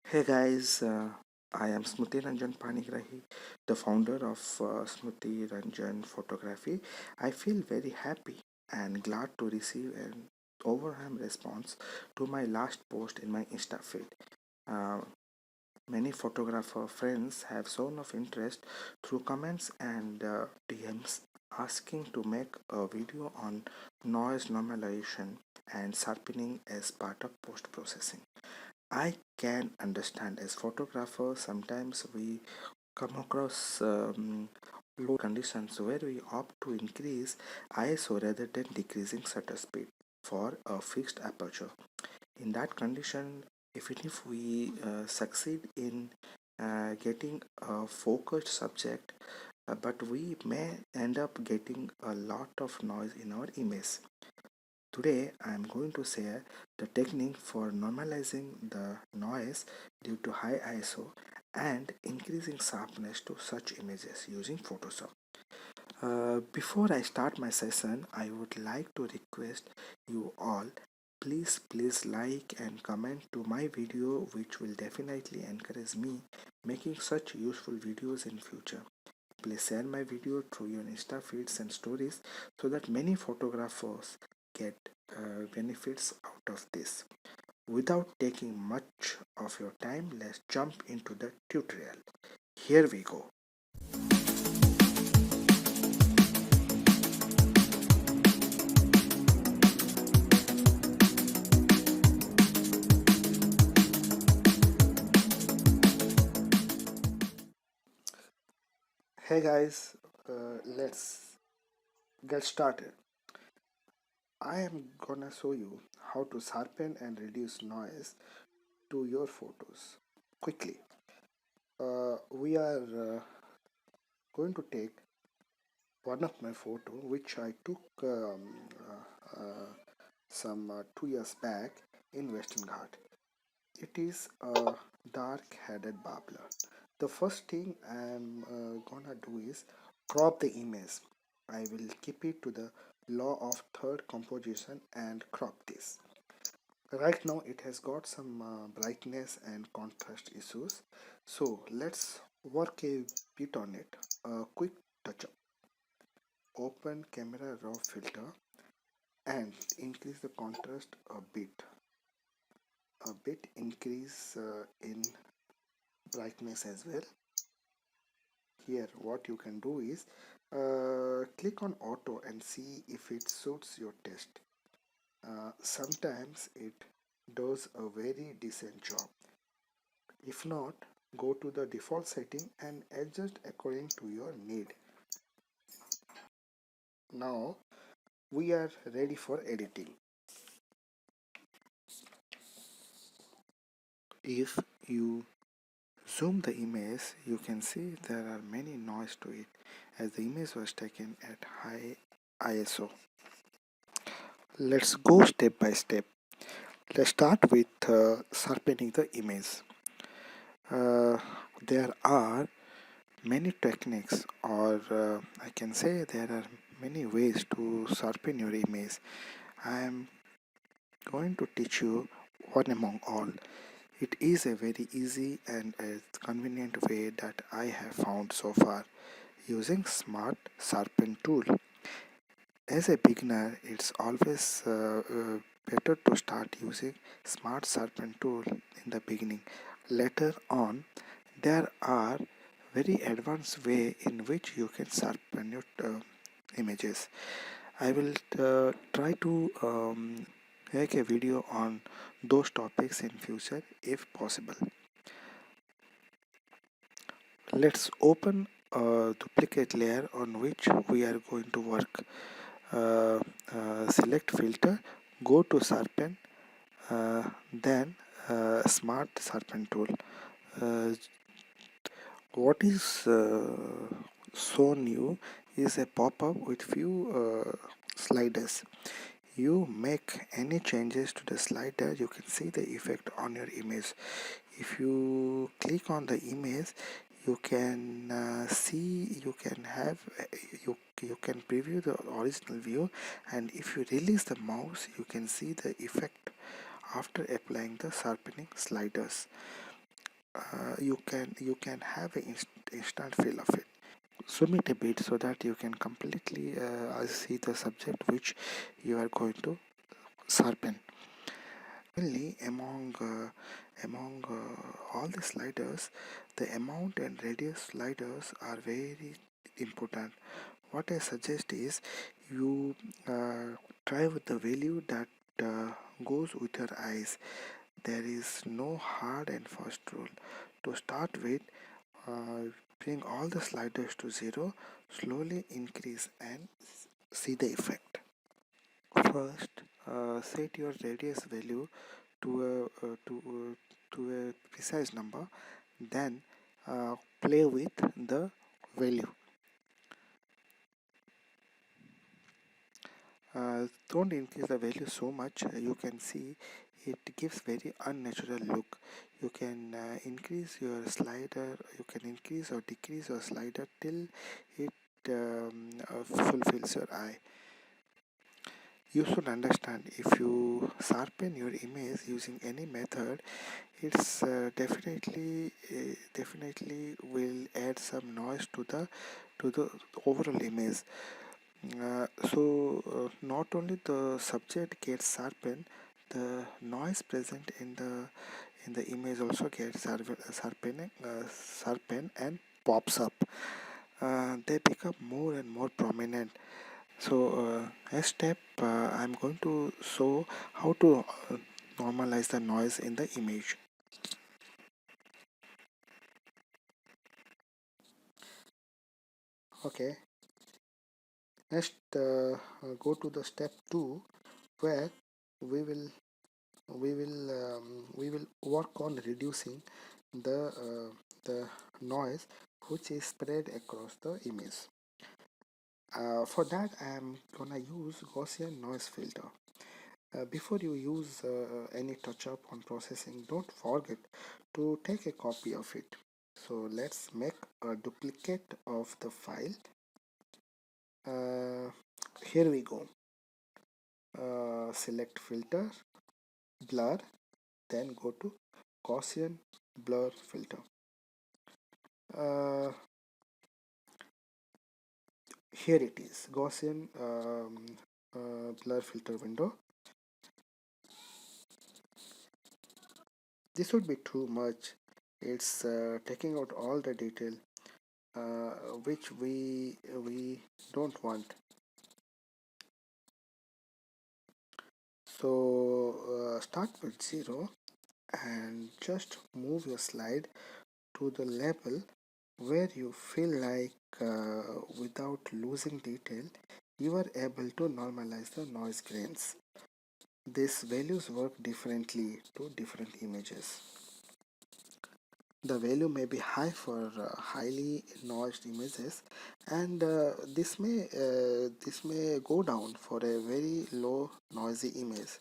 Hey guys, I am Smriti Ranjan Panigrahi, the founder of Smriti Ranjan Photography. I feel very happy and glad to receive an overwhelming response to my last post in my Insta feed. Uh, Many photographer friends have shown of interest through comments and DMs asking to make a video on noise normalization and sharpening as part of post processing. I can understand as photographers sometimes we come across low conditions where we opt to increase ISO rather than decreasing shutter speed for a fixed aperture. In that condition, even if we succeed in getting a focused subject, but we may end up getting a lot of noise in our image. Today I am going to share the technique for normalizing the noise due to high ISO and increasing sharpness to such images using Photoshop. Before I start my session, I would like to request you all please like and comment to my video, which will definitely encourage me making such useful videos in future. Please share my video through your Insta feeds and stories so that many photographers get benefits out of this. Without taking much of your time, let's jump into the tutorial. Here we go. Hey guys, let's get started. I am gonna show you how to sharpen and reduce noise to your photos quickly. We are going to take one of my photo which I took some 2 years back in Western Ghat. It is a dark-headed babbler. The first thing I'm gonna do is crop the image. I will keep it to the law of third composition and crop this. Right now it has got some brightness and contrast issues. So let's work a bit on it. A quick touch up. Open camera raw filter and increase the contrast a bit increase in brightness as well. Here what you can do is click on auto and see if it suits your taste. Sometimes it does a very decent job. If not, go to the default setting and adjust according to your need. Now we are ready for editing. If you zoom the image, you can see there are many noise to it as the image was taken at high ISO. Let's go step by step. Let's start with sharpening the image. Uh, there are many techniques, or I can say there are many ways to sharpen your image. I am going to teach you one among all. It is a very easy and a convenient way that I have found so far using Smart Sharpen tool. As a beginner, it's always better to start using Smart Sharpen tool in the beginning. Later on, there are very advanced way in which you can sharpen your images. I will try to make a video on those topics in future if possible. Let's open a duplicate layer on which we are going to work. uh, Select filter, go to sharpen, then smart sharpen tool. uh, what is so new is a pop-up with few sliders. You make any changes to the slider, you can see the effect on your image. If you click on the image, you can see, you can have you can preview the original view, and if you release the mouse you can see the effect after applying the sharpening sliders. you can have an instant feel of it. Zoom it a bit so that you can completely see the subject which you are going to sharpen. Only among all the sliders, the amount and radius sliders are very important. What I suggest is you try with the value that goes with your eyes. There is no hard and fast rule. To start with, bring all the sliders to zero, slowly increase and see the effect. First, set your radius value to a precise number. Then, play with the value. Don't increase the value so much. You can see it gives very unnatural look. You can increase your slider. You can increase or decrease your slider till it fulfills your eye. You should understand, if you sharpen your image using any method, it's definitely will add some noise to the overall image. Not only the subject gets sharpened, the noise present in the image also gets sharpened and pops up. They become more and more prominent. Next step, I'm going to show how to normalize the noise in the image. Okay, next go to the step 2, where we will we will work on reducing the noise which is spread across the image. For that, I am gonna use Gaussian noise filter. Before you use any touch up on processing, don't forget to take a copy of it. So let's make a duplicate of the file. Uh, Here we go. Select filter, blur, then go to Gaussian blur filter. Uh, Here it is, Gaussian blur filter window. This would be too much. It's taking out all the detail which we don't want. Start with 0 and just move your slide to the level where you feel like, without losing detail, you are able to normalize the noise grains. These values work differently to different images. The value may be high for highly noised images, and this may go down for a very low noisy image.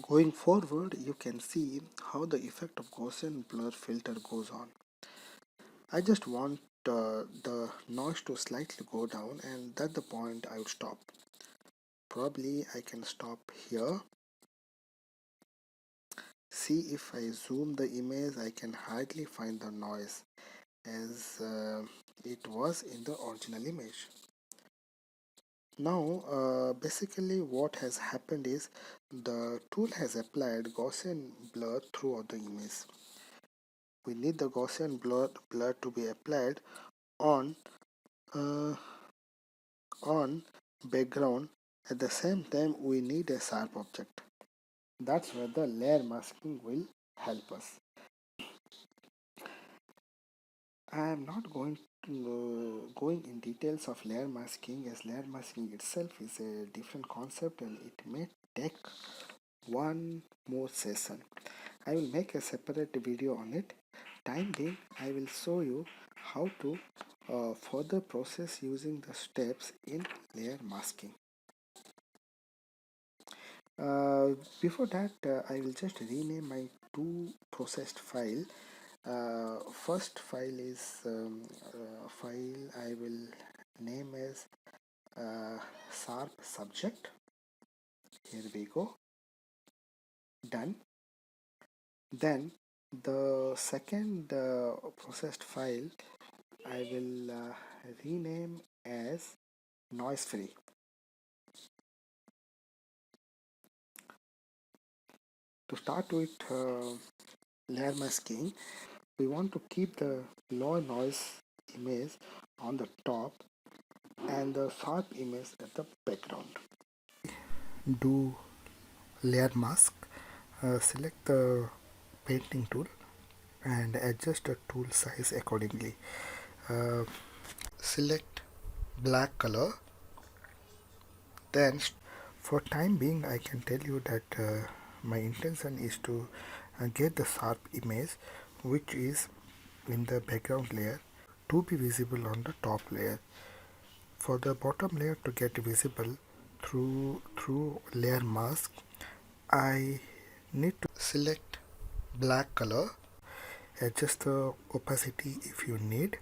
Going forward, you can see how the effect of Gaussian blur filter goes on. I just want the noise to slightly go down, and that's the point I would stop. Probably I can stop here. See, if I zoom the image, I can hardly find the noise as it was in the original image. Now, basically what has happened is the tool has applied Gaussian blur throughout the image. We need the Gaussian blur to be applied on uh, on background. At the same time, we need a sharp object. That's where the layer masking will help us. I am not going in details of layer masking, as layer masking itself is a different concept and it may take one more session. I will make a separate video on it. Time being, I will show you how to further process using the steps in layer masking. Uh, Before that, I will just rename my two processed file. First file is file I will name as sharp subject. Here we go. Done. Then The second processed file I will rename as noise free. To start with layer masking, we want to keep the low noise image on the top and the sharp image at the background. Do layer mask, select the painting tool and adjust the tool size accordingly. Uh, Select black color. Then for time being I can tell you that my intention is to get the sharp image which is in the background layer to be visible on the top layer. For the bottom layer to get visible through layer mask, I need to select black color, adjust the opacity if you need.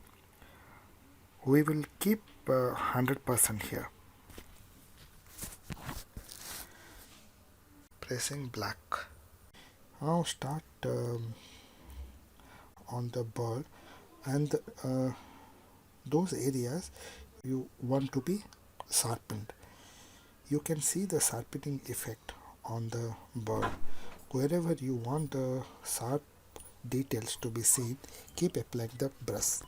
We will keep 100% here. Pressing black. Now start on the bird and those areas you want to be sharpened. You can see the sharpening effect on the bird. Wherever you want the sharp details to be seen, keep applying the brush.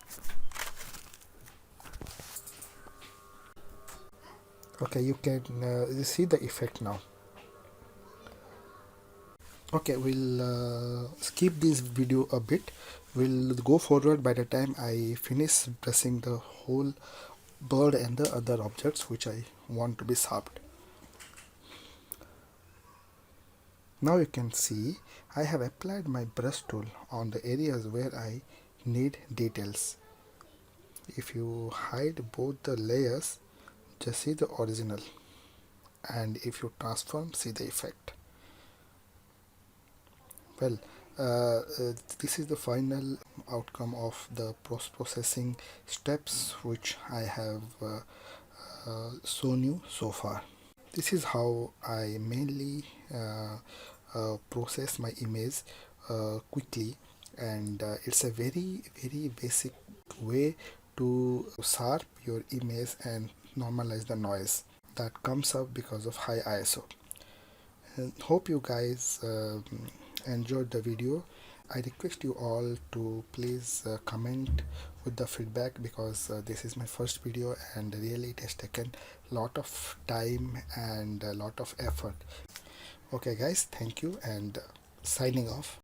Okay, you can see the effect now. Okay, we'll skip this video a bit. We'll go forward by the time I finish pressing the whole bird and the other objects which I want to be sharpened. Now you can see I have applied my brush tool on the areas where I need details. If you hide both the layers, just see the original, and if you transform, see the effect. Well, this is the final outcome of the post-processing steps which I have shown you so far. This is how I mainly process my image quickly, and it's a very basic way to sharp your image and normalize the noise that comes up because of high ISO. And hope you guys enjoyed the video. I request you all to please comment with the feedback because this is my first video and really it has taken a lot of time and a lot of effort. Okay guys, thank you and signing off.